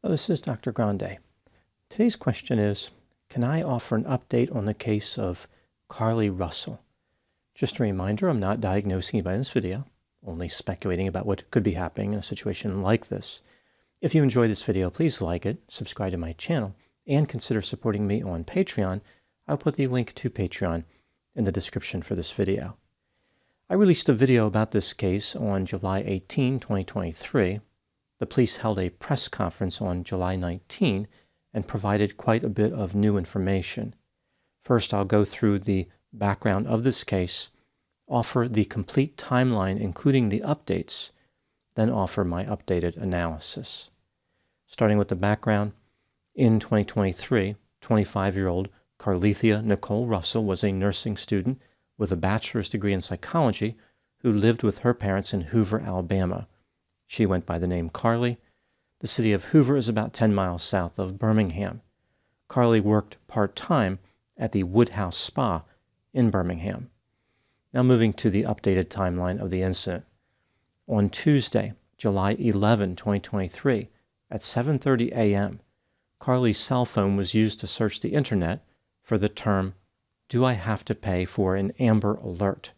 This is Dr. Grande. Today's question is, can I offer an update on the case of Carlee Russell? Just a reminder, I'm not diagnosing anybody in this video, only speculating about what could be happening in a situation like this. If you enjoyed this video, please like it, subscribe to my channel, and consider supporting me on Patreon. I'll put the link to Patreon in the description for this video. I released a video about this case on July 18, 2023. The police held a press conference on July 19 and provided quite a bit of new information. First, I'll go through the background of this case, offer the complete timeline including the updates, then offer my updated analysis. Starting with the background, in 2023, 25-year-old Carlee Nicole Russell was a nursing student with a bachelor's degree in psychology who lived with her parents in Hoover, Alabama. She went by the name Carlee. The city of Hoover is about 10 miles south of Birmingham. Carlee worked part-time at the Woodhouse Spa in Birmingham. Now moving to the updated timeline of the incident. On Tuesday, July 11, 2023, at 7:30 a.m., Carlee's cell phone was used to search the internet for the term, "Do I have to pay for an Amber Alert?"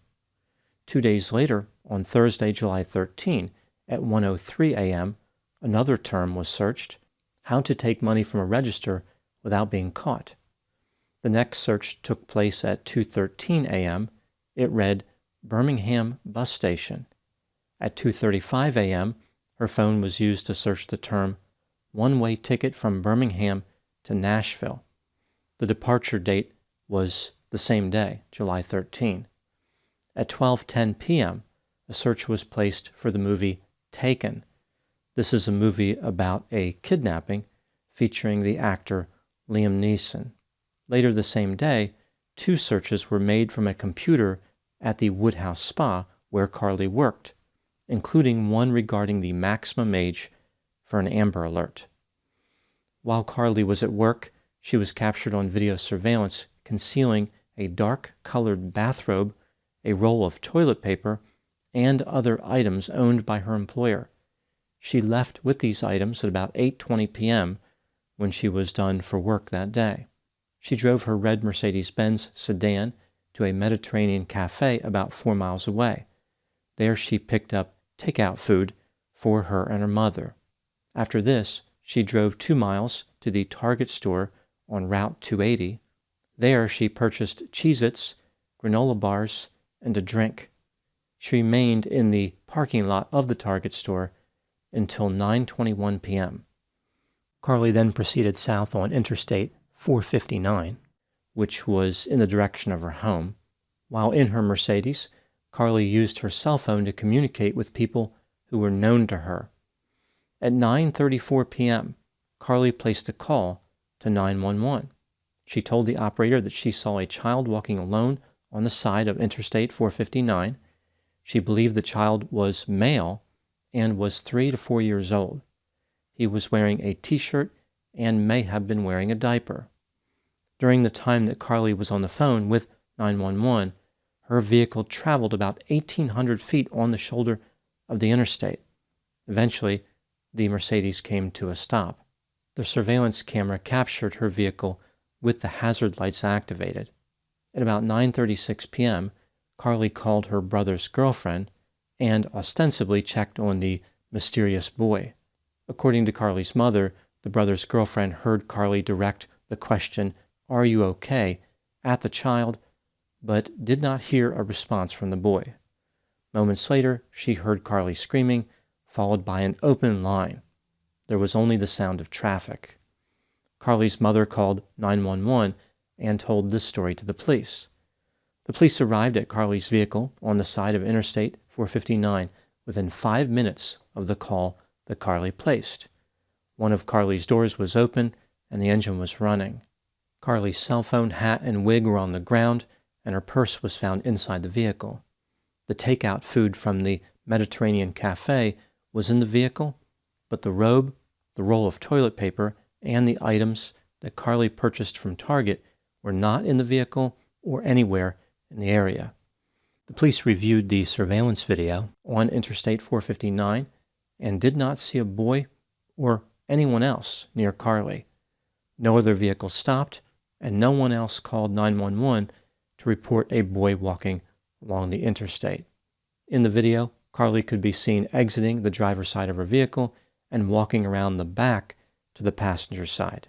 2 days later, on Thursday, July 13, at 1:03 a.m., another term was searched, "How to take money from a register without being caught." The next search took place at 2:13 a.m. It read, "Birmingham Bus Station." At 2:35 a.m., her phone was used to search the term, "One-way ticket from Birmingham to Nashville." The departure date was the same day, July 13. At 12:10 p.m., a search was placed for the movie Taken. This is a movie about a kidnapping featuring the actor Liam Neeson. Later the same day, 2 searches were made from a computer at the Woodhouse Spa where Carlee worked, including one regarding the maximum age for an Amber Alert. While Carlee was at work, she was captured on video surveillance concealing a dark-colored bathrobe, a roll of toilet paper, and other items owned by her employer. She left with these items at about 8:20 p.m. when she was done for work that day. She drove her red Mercedes-Benz sedan to a Mediterranean cafe about 4 miles away. There she picked up takeout food for her and her mother. After this, she drove 2 miles to the Target store on Route 280. There she purchased Cheez-Its, granola bars, and a drink. She remained in the parking lot of the Target store until 9:21 p.m. Carlee then proceeded south on Interstate 459, which was in the direction of her home. While in her Mercedes, Carlee used her cell phone to communicate with people who were known to her. At 9:34 p.m., Carlee placed a call to 911. She told the operator that she saw a child walking alone on the side of Interstate 459. She believed the child was male and was 3 to 4 years old. He was wearing a t-shirt and may have been wearing a diaper. During the time that Carlee was on the phone with 911, her vehicle traveled about 1,800 feet on the shoulder of the interstate. Eventually, the Mercedes came to a stop. The surveillance camera captured her vehicle with the hazard lights activated. At about 9:36 p.m., Carlee called her brother's girlfriend and ostensibly checked on the mysterious boy. According to Carlee's mother, the brother's girlfriend heard Carlee direct the question, "Are you okay?" at the child, but did not hear a response from the boy. Moments later, she heard Carlee screaming, followed by an open line. There was only the sound of traffic. Carlee's mother called 911 and told this story to the police. The police arrived at Carlee's vehicle on the side of Interstate 459 within 5 minutes of the call that Carlee placed. One of Carlee's doors was open and the engine was running. Carlee's cell phone, hat, and wig were on the ground, and her purse was found inside the vehicle. The takeout food from the Mediterranean cafe was in the vehicle, but the robe, the roll of toilet paper, and the items that Carlee purchased from Target were not in the vehicle or anywhere in the area. The police reviewed the surveillance video on Interstate 459 and did not see a boy or anyone else near Carlee. No other vehicle stopped, and no one else called 911 to report a boy walking along the interstate. In the video, Carlee could be seen exiting the driver's side of her vehicle and walking around the back to the passenger side.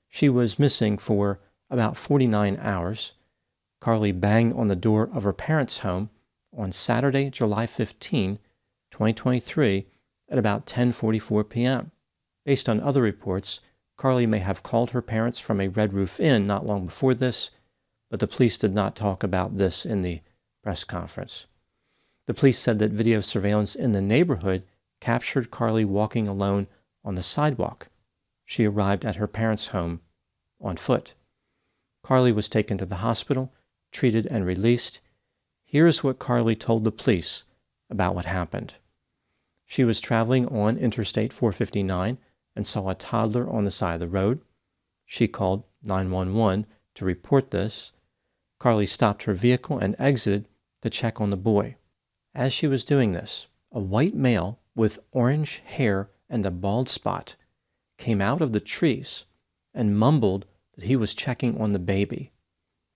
She was missing for about 49 hours. Carlee banged on the door of her parents' home on Saturday, July 15, 2023, at about 10:44 p.m. Based on other reports, Carlee may have called her parents from a Red Roof Inn not long before this, but the police did not talk about this in the press conference. The police said that video surveillance in the neighborhood captured Carlee walking alone on the sidewalk. She arrived at her parents' home on foot. Carlee was taken to the hospital, treated, and released. Here's what Carlee told the police about what happened. She was traveling on Interstate 459 and saw a toddler on the side of the road. She called 911 to report this. Carlee stopped her vehicle and exited to check on the boy. As she was doing this, a white male with orange hair and a bald spot came out of the trees and mumbled that he was checking on the baby.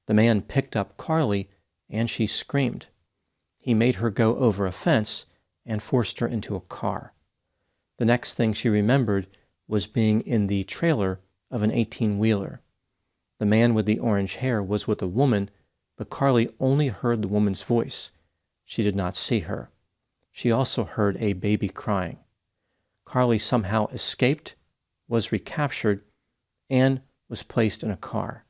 The man picked up Carlee and she screamed. He made her go over a fence and forced her into a car. The next thing she remembered was being in the trailer of an 18-wheeler. The man with the orange hair was with a woman, but Carlee only heard the woman's voice. She did not see her. She also heard a baby crying. Carlee somehow escaped, was recaptured, and was placed in a car.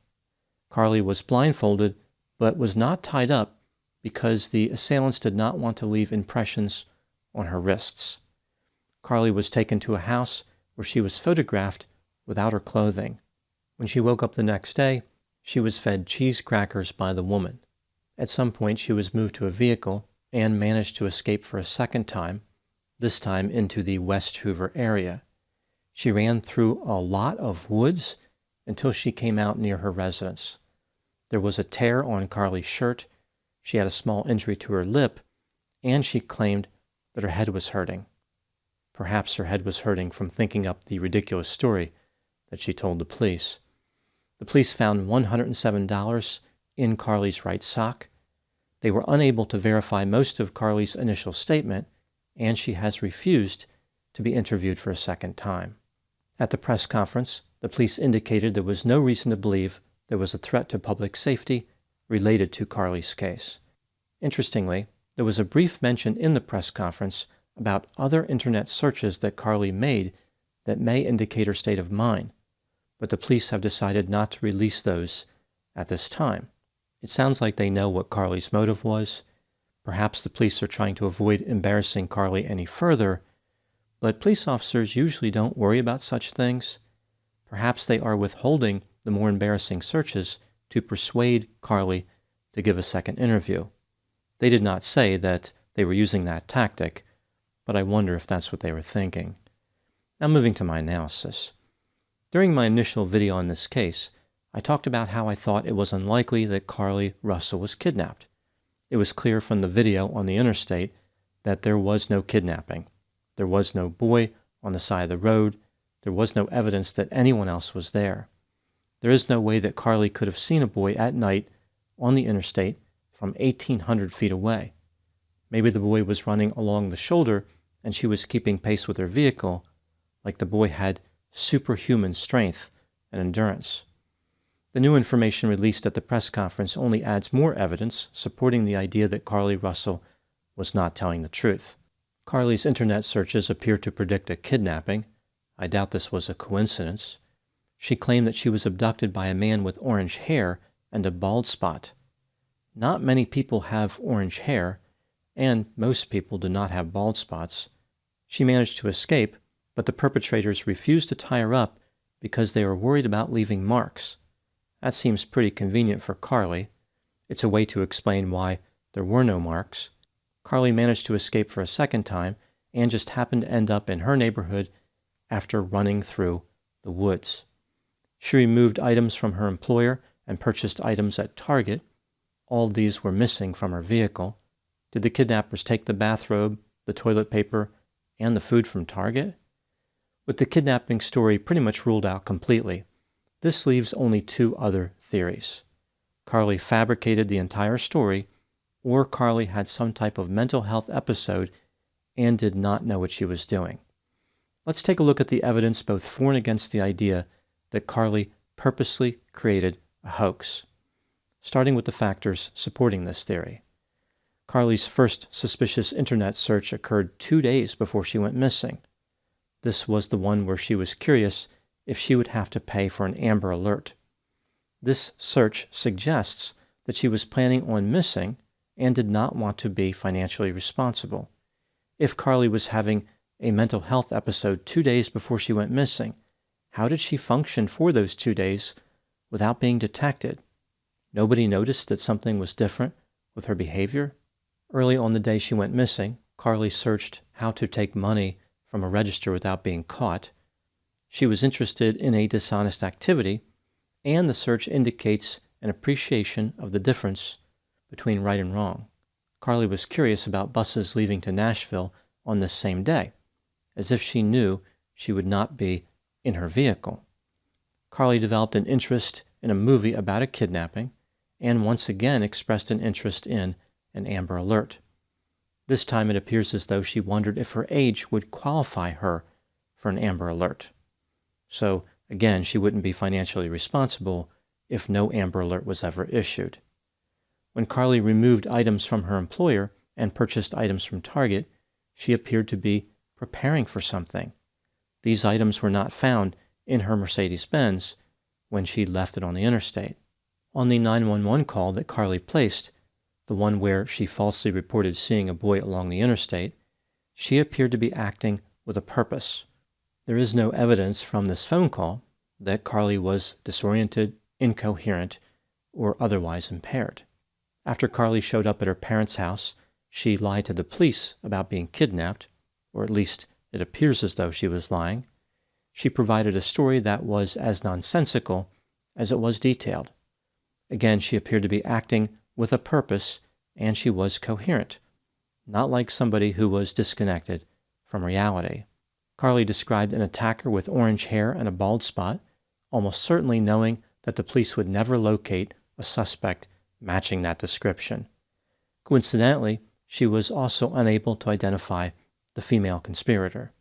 Carlee was blindfolded, but was not tied up because the assailants did not want to leave impressions on her wrists. Carlee was taken to a house where she was photographed without her clothing. When she woke up the next day, she was fed cheese crackers by the woman. At some point, she was moved to a vehicle and managed to escape for a second time, this time into the West Hoover area. She ran through a lot of woods until she came out near her residence. There was a tear on Carlee's shirt, she had a small injury to her lip, and she claimed that her head was hurting. Perhaps her head was hurting from thinking up the ridiculous story that she told the police. The police found $107 in Carlee's right sock. They were unable to verify most of Carlee's initial statement, and she has refused to be interviewed for a second time. At the press conference, the police indicated there was no reason to believe there was a threat to public safety related to Carlee's case. Interestingly, there was a brief mention in the press conference about other internet searches that Carlee made that may indicate her state of mind, but the police have decided not to release those at this time. It sounds like they know what Carlee's motive was. Perhaps the police are trying to avoid embarrassing Carlee any further, but police officers usually don't worry about such things. Perhaps they are withholding the more embarrassing searches to persuade Carlee to give a second interview. They did not say that they were using that tactic, but I wonder if that's what they were thinking. Now moving to my analysis. During my initial video on this case, I talked about how I thought it was unlikely that Carlee Russell was kidnapped. It was clear from the video on the interstate that there was no kidnapping. There was no boy on the side of the road. There was no evidence that anyone else was there. There is no way that Carlee could have seen a boy at night on the interstate from 1,800 feet away. Maybe the boy was running along the shoulder and she was keeping pace with her vehicle, like the boy had superhuman strength and endurance. The new information released at the press conference only adds more evidence supporting the idea that Carlee Russell was not telling the truth. Carlee's internet searches appear to predict a kidnapping. I doubt this was a coincidence. She claimed that she was abducted by a man with orange hair and a bald spot. Not many people have orange hair, and most people do not have bald spots. She managed to escape, but the perpetrators refused to tie her up because they were worried about leaving marks. That seems pretty convenient for Carlee. It's a way to explain why there were no marks. Carlee managed to escape for a second time and just happened to end up in her neighborhood after running through the woods. She removed items from her employer and purchased items at Target. All of these were missing from her vehicle. Did the kidnappers take the bathrobe, the toilet paper, and the food from Target? With the kidnapping story pretty much ruled out completely, this leaves only two other theories. Carlee fabricated the entire story, or Carlee had some type of mental health episode and did not know what she was doing. Let's take a look at the evidence both for and against the idea that Carlee purposely created a hoax, starting with the factors supporting this theory. Carlee's first suspicious internet search occurred 2 days before she went missing. This was the one where she was curious if she would have to pay for an Amber Alert. This search suggests that she was planning on missing and did not want to be financially responsible. If Carlee was having a mental health episode 2 days before she went missing, how did she function for those 2 days without being detected? Nobody noticed that something was different with her behavior? Early on the day she went missing, Carlee searched how to take money from a register without being caught. She was interested in a dishonest activity, and the search indicates an appreciation of the difference between right and wrong. Carlee was curious about buses leaving to Nashville on this same day, as if she knew she would not be in her vehicle. Carlee developed an interest in a movie about a kidnapping, and once again expressed an interest in an Amber Alert. This time it appears as though she wondered if her age would qualify her for an Amber Alert. So, again, she wouldn't be financially responsible if no Amber Alert was ever issued. When Carlee removed items from her employer and purchased items from Target, she appeared to be preparing for something. These items were not found in her Mercedes-Benz when she left it on the interstate. On the 911 call that Carlee placed, the one where she falsely reported seeing a boy along the interstate, she appeared to be acting with a purpose. There is no evidence from this phone call that Carlee was disoriented, incoherent, or otherwise impaired. After Carlee showed up at her parents' house, she lied to the police about being kidnapped, or at least it appears as though she was lying. She provided a story that was as nonsensical as it was detailed. Again, she appeared to be acting with a purpose, and she was coherent, not like somebody who was disconnected from reality. Carlee described an attacker with orange hair and a bald spot, almost certainly knowing that the police would never locate a suspect matching that description. Coincidentally, she was also unable to identify the female conspirator.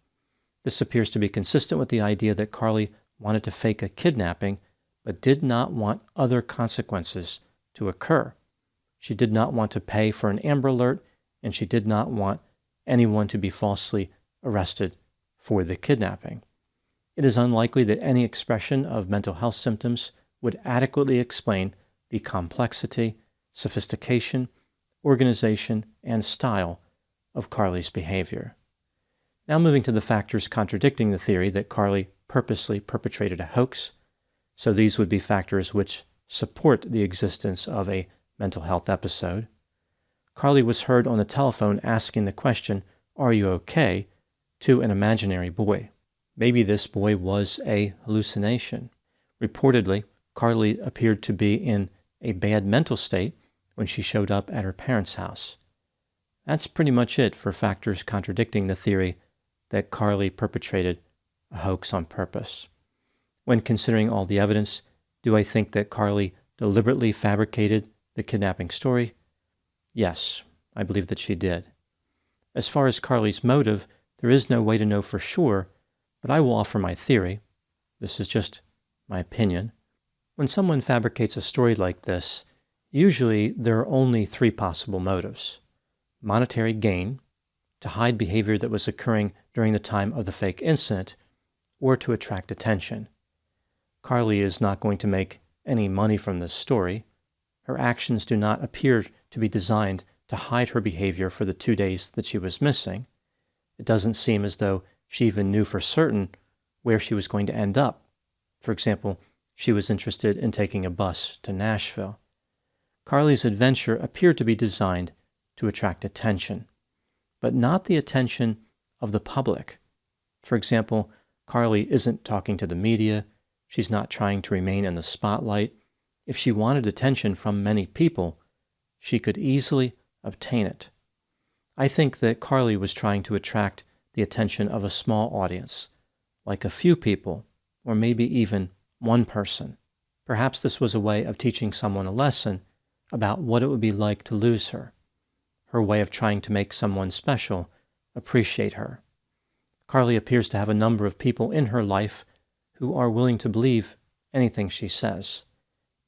This appears to be consistent with the idea that Carlee wanted to fake a kidnapping, but did not want other consequences to occur. She did not want to pay for an Amber Alert, and she did not want anyone to be falsely arrested for the kidnapping. It is unlikely that any expression of mental health symptoms would adequately explain the complexity, sophistication, organization, and style of Carlee's behavior. Now moving to the factors contradicting the theory that Carlee purposely perpetrated a hoax. So these would be factors which support the existence of a mental health episode. Carlee was heard on the telephone asking the question, "Are you okay?" to an imaginary boy. Maybe this boy was a hallucination. Reportedly, Carlee appeared to be in a bad mental state when she showed up at her parents' house. That's pretty much it for factors contradicting the theory that Carlee perpetrated a hoax on purpose. When considering all the evidence, do I think that Carlee deliberately fabricated the kidnapping story? Yes, I believe that she did. As far as Carlee's motive, there is no way to know for sure, but I will offer my theory. This is just my opinion. When someone fabricates a story like this, usually there are only three possible motives: monetary gain, to hide behavior that was occurring during the time of the fake incident, or to attract attention. Carlee is not going to make any money from this story. Her actions do not appear to be designed to hide her behavior for the 2 days that she was missing. It doesn't seem as though she even knew for certain where she was going to end up. For example, she was interested in taking a bus to Nashville. Carlee's adventure appeared to be designed to attract attention, but not the attention of the public. For example, Carlee isn't talking to the media. She's not trying to remain in the spotlight. If she wanted attention from many people, she could easily obtain it. I think that Carlee was trying to attract the attention of a small audience, like a few people, or maybe even one person. Perhaps this was a way of teaching someone a lesson about what it would be like to lose her, her way of trying to make someone special appreciate her. Carlee appears to have a number of people in her life who are willing to believe anything she says.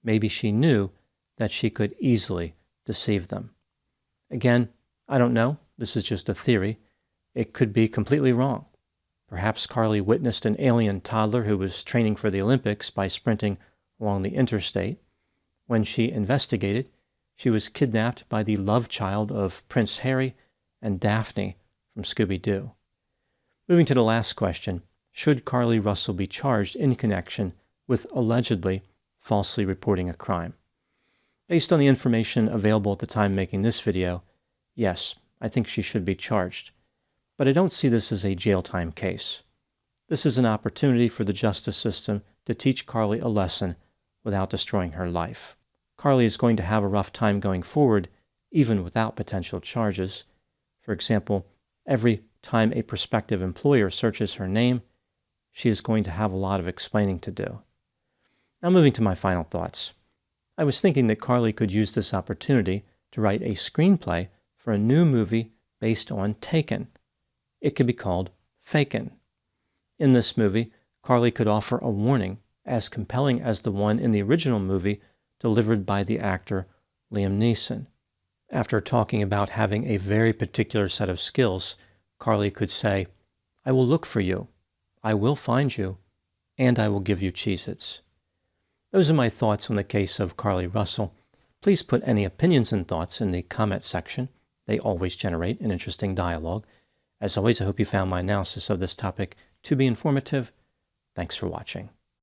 Maybe she knew that she could easily deceive them. Again, I don't know. This is just a theory. It could be completely wrong. Perhaps Carlee witnessed an alien toddler who was training for the Olympics by sprinting along the interstate. When she investigated, she was kidnapped by the love child of Prince Harry and Daphne from Scooby-Doo. Moving to the last question, should Carlee Russell be charged in connection with allegedly falsely reporting a crime? Based on the information available at the time making this video, yes, I think she should be charged. But I don't see this as a jail time case. This is an opportunity for the justice system to teach Carlee a lesson without destroying her life. Carlee is going to have a rough time going forward, even without potential charges. For example, every time a prospective employer searches her name, she is going to have a lot of explaining to do. Now moving to my final thoughts. I was thinking that Carlee could use this opportunity to write a screenplay for a new movie based on Taken. It could be called Fakin'. In this movie, Carlee could offer a warning as compelling as the one in the original movie delivered by the actor Liam Neeson. After talking about having a very particular set of skills, Carlee could say, "I will look for you, I will find you, and I will give you Cheez-Its." Those are my thoughts on the case of Carlee Russell. Please put any opinions and thoughts in the comment section. They always generate an interesting dialogue. As always, I hope you found my analysis of this topic to be informative. Thanks for watching.